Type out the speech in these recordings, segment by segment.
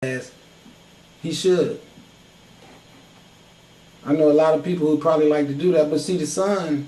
ass, he should. I know a lot of people who probably like to do that, but see, the sun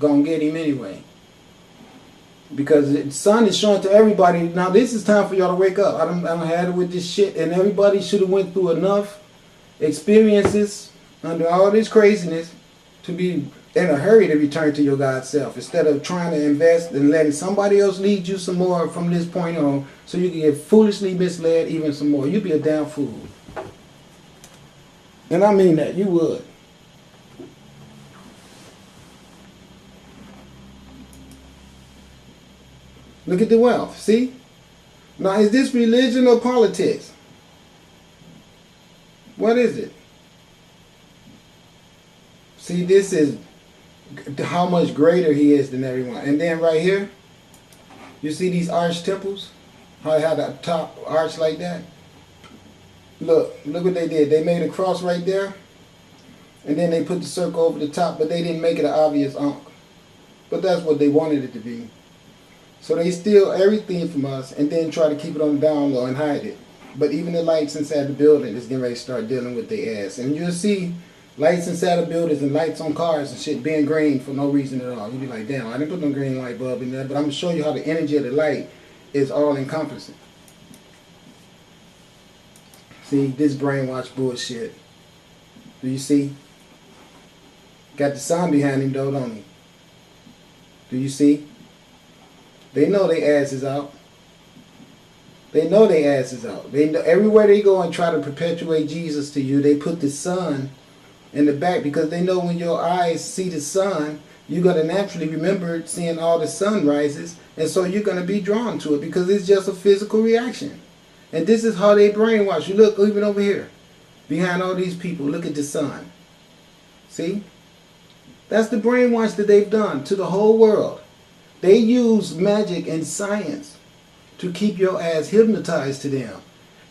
gonna get him anyway. Because the sun is showing to everybody, now this is time for y'all to wake up. I don't have it with this shit, and everybody should have went through enough experiences under all this craziness to be in a hurry to return to your God self, instead of trying to invest and letting somebody else lead you some more from this point on, so you can get foolishly misled even some more. You'd be a damn fool. And I mean that, you would. Look at the wealth, see? Now, is this religion or politics? What is it? See, this is how much greater he is than everyone. And then right here, you see these arch temples? How they have that top arch like that? Look what they did. They made a cross right there, and then they put the circle over the top, but they didn't make it an obvious ankh. But that's what they wanted it to be. So they steal everything from us and then try to keep it on the down low and hide it. But even the lights inside the building is getting ready to start dealing with their ass. And you'll see lights inside the buildings and lights on cars and shit being green for no reason at all. You'll be like, damn, I didn't put no green light bulb in there, but I'm going to show you how the energy of the light is all encompassing. See, this brainwash bullshit. Do you see? Got the sun behind him though, don't he? Do you see? They know their ass is out. They know their ass is out. They know, everywhere they go and try to perpetuate Jesus to you, they put the sun in the back, because they know when your eyes see the sun, you're going to naturally remember seeing all the sunrises, and so you're going to be drawn to it because it's just a physical reaction. And this is how they brainwash you. Look, even over here, behind all these people, look at the sun. See? That's the brainwash that they've done to the whole world. They use magic and science to keep your ass hypnotized to them.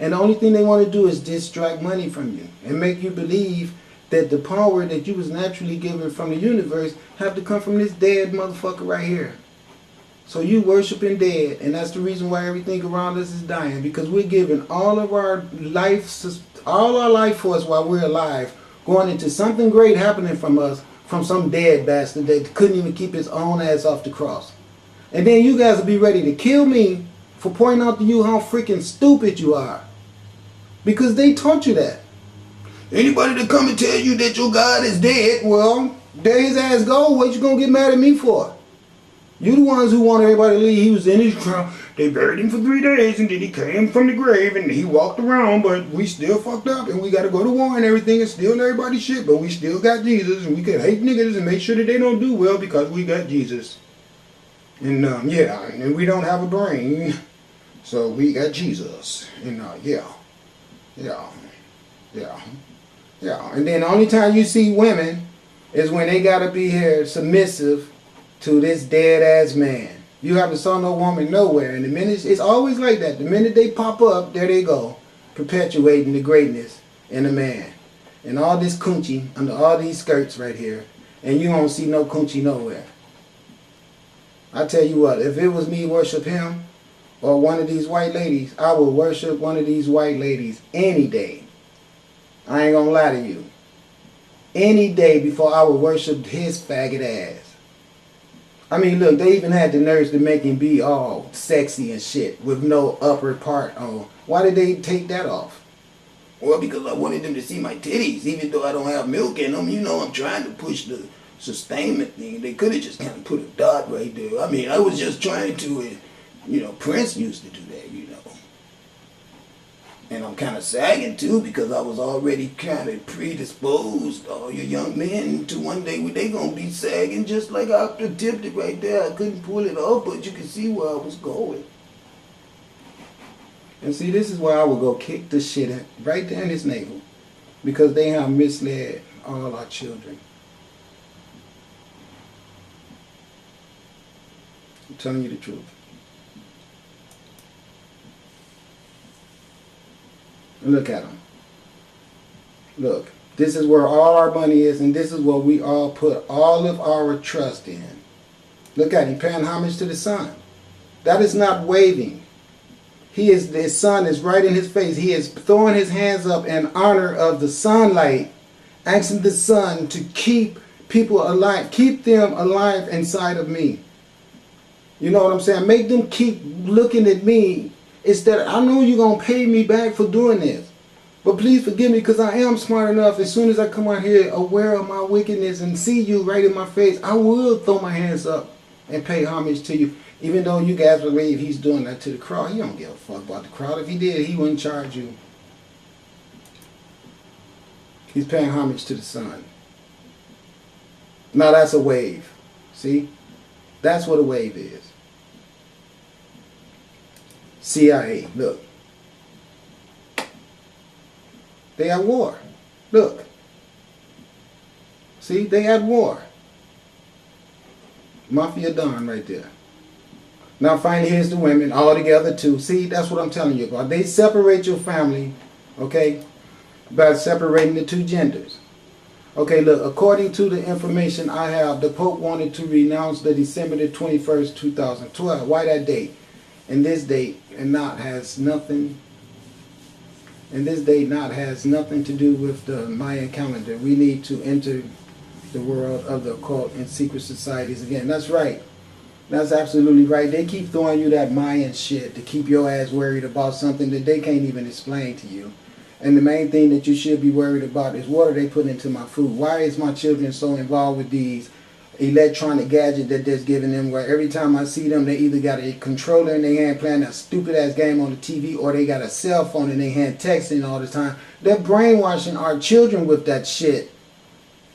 And the only thing they want to do is distract money from you and make you believe that the power that you was naturally given from the universe have to come from this dead motherfucker right here. So you worshiping dead, and that's the reason why everything around us is dying, because we're giving all of our life force while we're alive going into something great happening from us, from some dead bastard that couldn't even keep his own ass off the cross. And then you guys will be ready to kill me for pointing out to you how freaking stupid you are. Because they taught you that. Anybody that come and tell you that your God is dead, well, there his ass go. What you gonna get mad at me for? You the ones who want everybody to leave. He was in his crown. They buried him for 3 days, and then he came from the grave, and he walked around, but we still fucked up, and we got to go to war and everything and steal everybody's shit, but we still got Jesus, and we can hate niggas and make sure that they don't do well because we got Jesus. And yeah, and we don't have a brain, so we got Jesus. And yeah. And then the only time you see women is when they got to be here submissive to this dead ass man. You haven't saw no woman nowhere. And the minute, it's always like that. The minute they pop up, there they go, perpetuating the greatness in a man. And all this coochie under all these skirts right here. And you don't see no coochie nowhere. I tell you what, if it was me worship him or one of these white ladies, I would worship one of these white ladies any day. I ain't gonna lie to you. Any day before I would worship his faggot ass. I mean, look, they even had the nerves to make him be all sexy and shit with no upper part on. Why did they take that off? Well, because I wanted them to see my titties, even though I don't have milk in them. You know, I'm trying to push the sustainment thing. They could have just kind of put a dot right there. I mean, I was just trying to, you know, Prince used to do that, you know. And I'm kind of sagging too, because I was already kind of predisposed, all your young men, to one day they gonna be sagging just like I attempted right there. I couldn't pull it off, but you can see where I was going. And see, this is where I would go kick the shit right there in his navel, because they have misled all our children. I'm telling you the truth. Look at them. Look, this is where all our money is, and this is what we all put all of our trust in. Look at him paying homage to the sun. That is not waving. His sun is right in his face. He is throwing his hands up in honor of the sunlight, asking the sun to keep people alive, keep them alive inside of me. You know what I'm saying? Make them keep looking at me instead. I know you're going to pay me back for doing this. But please forgive me, because I am smart enough. As soon as I come out here aware of my wickedness and see you right in my face, I will throw my hands up and pay homage to you. Even though you guys believe he's doing that to the crowd. He don't give a fuck about the crowd. If he did, he wouldn't charge you. He's paying homage to the sun. Now that's a wave. See? That's what a wave is. CIA, look. They at war. Look. See, they at war. Mafia Don right there. Now finally here's the women all together too. See, that's what I'm telling you about. They separate your family, okay, by separating the two genders. Okay, look, according to the information I have, the Pope wanted to renounce the December the 21st, 2012. Why that date? And this date and not has nothing to do with the Mayan calendar. We need to enter the world of the occult and secret societies again. That's right. That's absolutely right. They keep throwing you that Mayan shit to keep your ass worried about something that they can't even explain to you. And the main thing that you should be worried about is, what are they putting into my food? Why is my children so involved with these electronic gadgets that they're giving them, where every time I see them, they either got a controller in their hand playing a stupid ass game on the TV, or they got a cell phone in their hand texting all the time. They're brainwashing our children with that shit.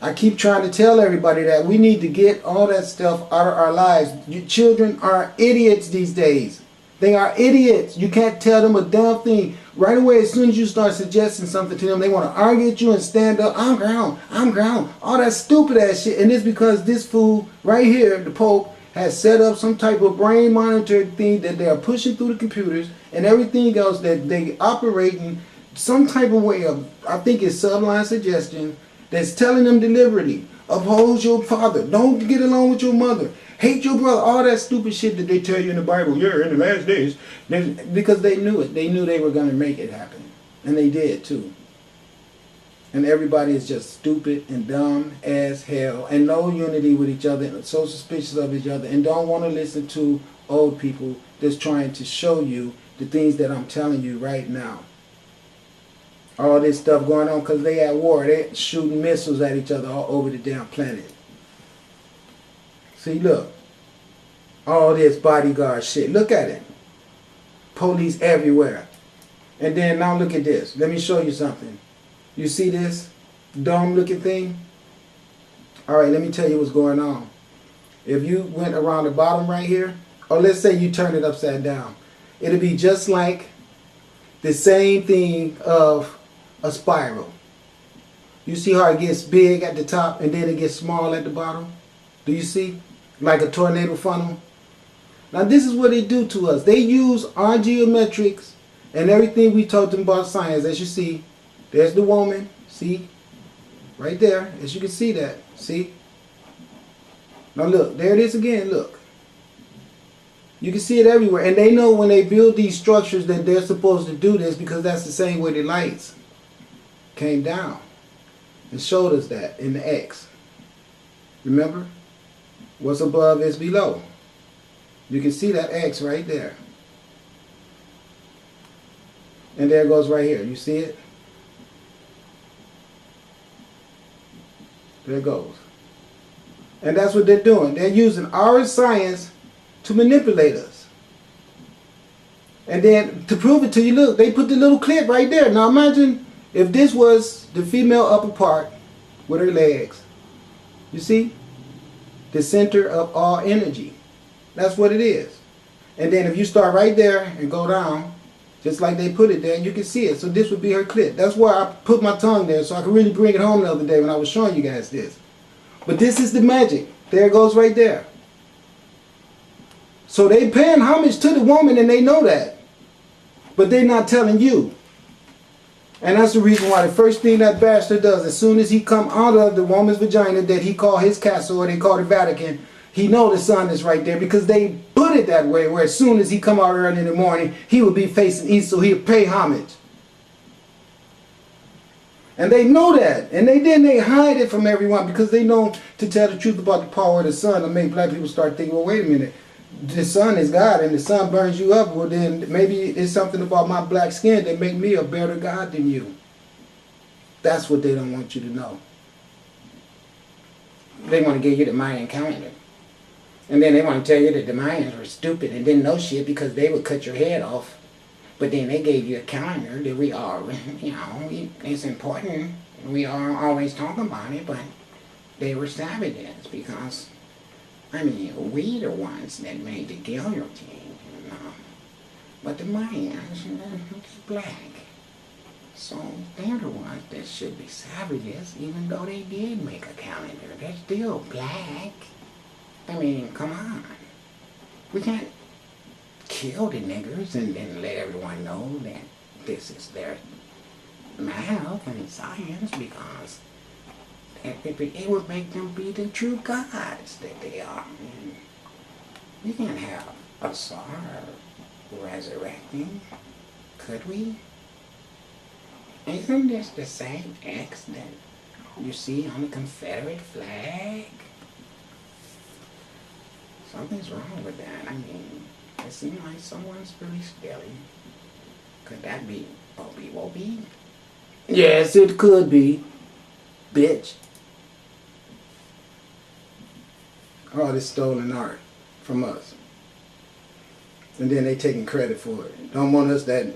I keep trying to tell everybody that we need to get all that stuff out of our lives. Your children are idiots these days. They are idiots. You can't tell them a damn thing. Right away, as soon as you start suggesting something to them, they want to argue at you and stand up. I'm ground. All that stupid ass shit. And it's because this fool right here, the Pope, has set up some type of brain monitor thing that they are pushing through the computers and everything else, that they operate in some type of way of, I think it's subline suggestion, that's telling them deliberately, oppose your father, don't get along with your mother, hate your brother, all that stupid shit that they tell you in the Bible. You're in the last days. Because they knew it. They knew they were going to make it happen. And they did too. And everybody is just stupid and dumb as hell. And no unity with each other. And so suspicious of each other. And don't want to listen to old people that's trying to show you the things that I'm telling you right now. All this stuff going on because they at war. They're shooting missiles at each other all over the damn planet. See, look. All this bodyguard shit. Look at it. Police everywhere. And then now look at this. Let me show you something. You see this dome looking thing? Alright, let me tell you what's going on. If you went around the bottom right here, or let's say you turn it upside down, it'll be just like the same thing of a spiral. You see how it gets big at the top and then it gets small at the bottom? Do you see? Like a tornado funnel. Now this is what they do to us. They use our geometrics and everything we taught them about science. As you see, there's the woman. See? Right there. As you can see that. See? Now look. There it is again. Look. You can see it everywhere. And they know when they build these structures that they're supposed to do this, because that's the same way the lights came down and showed us that in the X. Remember? What's above is below. You can see that X right there. And there it goes right here. You see it? There it goes. And that's what they're doing. They're using our science to manipulate us. And then to prove it to you, look, they put the little clip right there. Now imagine if this was the female upper part with her legs. You see? The center of all energy. That's what it is. And then if you start right there and go down, just like they put it there, you can see it. So this would be her clit. That's why I put my tongue there, so I could really bring it home the other day when I was showing you guys this. But this is the magic. There it goes right there. So they paying homage to the woman and they know that. But they're not telling you. And that's the reason why the first thing that bastard does, as soon as he come out of the woman's vagina that he call his castle, or they call the Vatican, he know the sun is right there, because they put put it that way, where as soon as he come out early in the morning, he would be facing east, so he'll pay homage. And they know that. And they hide it from everyone because they know, to tell the truth about the power of the sun, to make black people start thinking, well, wait a minute. The sun is God and the sun burns you up. Well, then maybe it's something about my black skin that make me a better God than you. That's what they don't want you to know. They want to give you the Mayan calendar. And then they want to tell you that the Mayans were stupid and didn't know shit because they would cut your head off. But then they gave you a calendar that we are, it's important. We are always talking about it, but they were savages because, we the ones that made the guillotine, But the Mayans, they're black. So they're the ones that should be savages, even though they did make a calendar. They're still black. Come on. We can't kill the niggers and then let everyone know that this is their math and science because it would make them be the true gods that they are. We can't have a Tsar resurrecting, could we? Isn't this the same X that you see on the Confederate flag? Something's wrong with that. It seems like someone's really stealing. Could that be Bobby Wobby? Yes, it could be. Bitch. All this stolen art from us. And then they taking credit for it. Don't want us that,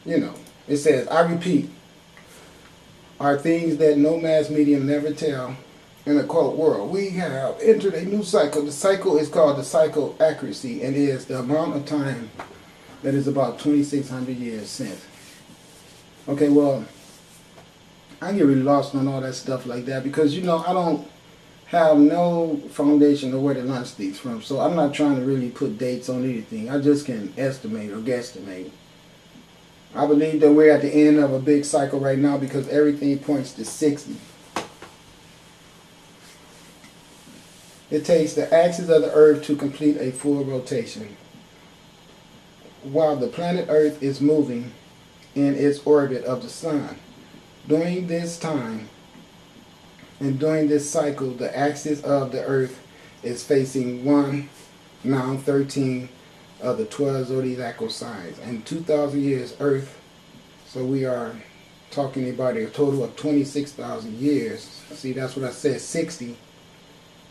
It says, I repeat, are things that no mass medium never tell in a occult world. We have entered a new cycle. The cycle is called the cycle accuracy, and is the amount of time that is about 2,600 years since. Okay, well, I get really lost on all that stuff like that because, I don't have no foundation of where the lunch sticks from, so I'm not trying to really put dates on anything. I just can estimate or guesstimate. I believe that we're at the end of a big cycle right now because everything points to 60. It takes the axis of the Earth to complete a full rotation. While the planet Earth is moving in its orbit of the Sun. During this time and during this cycle, the axis of the Earth is facing 1, now 13 of the 12 zodiacal signs. And 2,000 years Earth, so we are talking about a total of 26,000 years. See, that's what I said, 60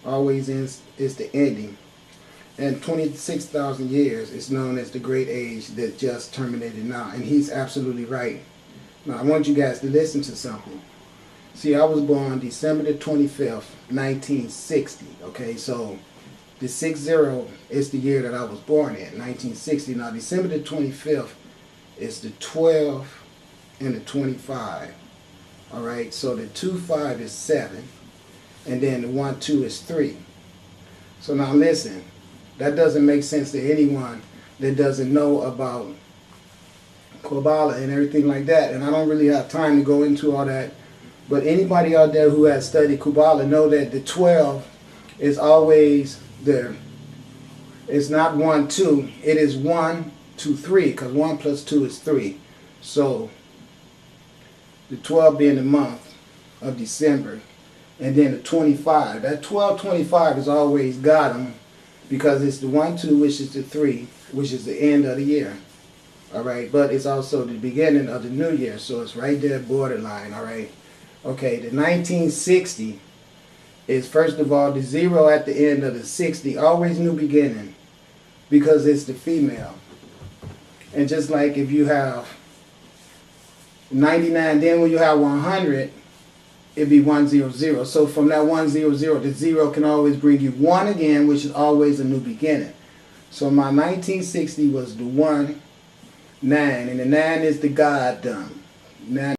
always is the ending. And 26,000 years is known as the Great Age that just terminated now. And he's absolutely right. Now, I want you guys to listen to something. See, I was born December the 25th, 1960. Okay, so the 60 is the year that I was born in, 1960. Now, December the 25th is the 12 and the 25. All right, so the 2-5 is 7. And then the 1-2 is 3. So now listen, that doesn't make sense to anyone that doesn't know about Kabbalah and everything like that. And I don't really have time to go into all that. But anybody out there who has studied Kabbalah know that the 12 is always there. It's not 1-2. It is 1, 2, 3. Because 1 plus 2 is 3. So the 12 being the month of December. And then the 25, that 12-25 is always got them because it's the 1-2, which is the 3, which is the end of the year. All right, but it's also the beginning of the new year, so it's right there borderline. All right, okay. The 1960 is first of all the 0 at the end of the 60, always new beginning, because it's the female. And just like if you have 99, then when you have 100. It'd be 100. So from that 100, the 0 can always bring you 1 again, which is always a new beginning. So my 1960 was the 1, 9, and the 9 is the God done. 9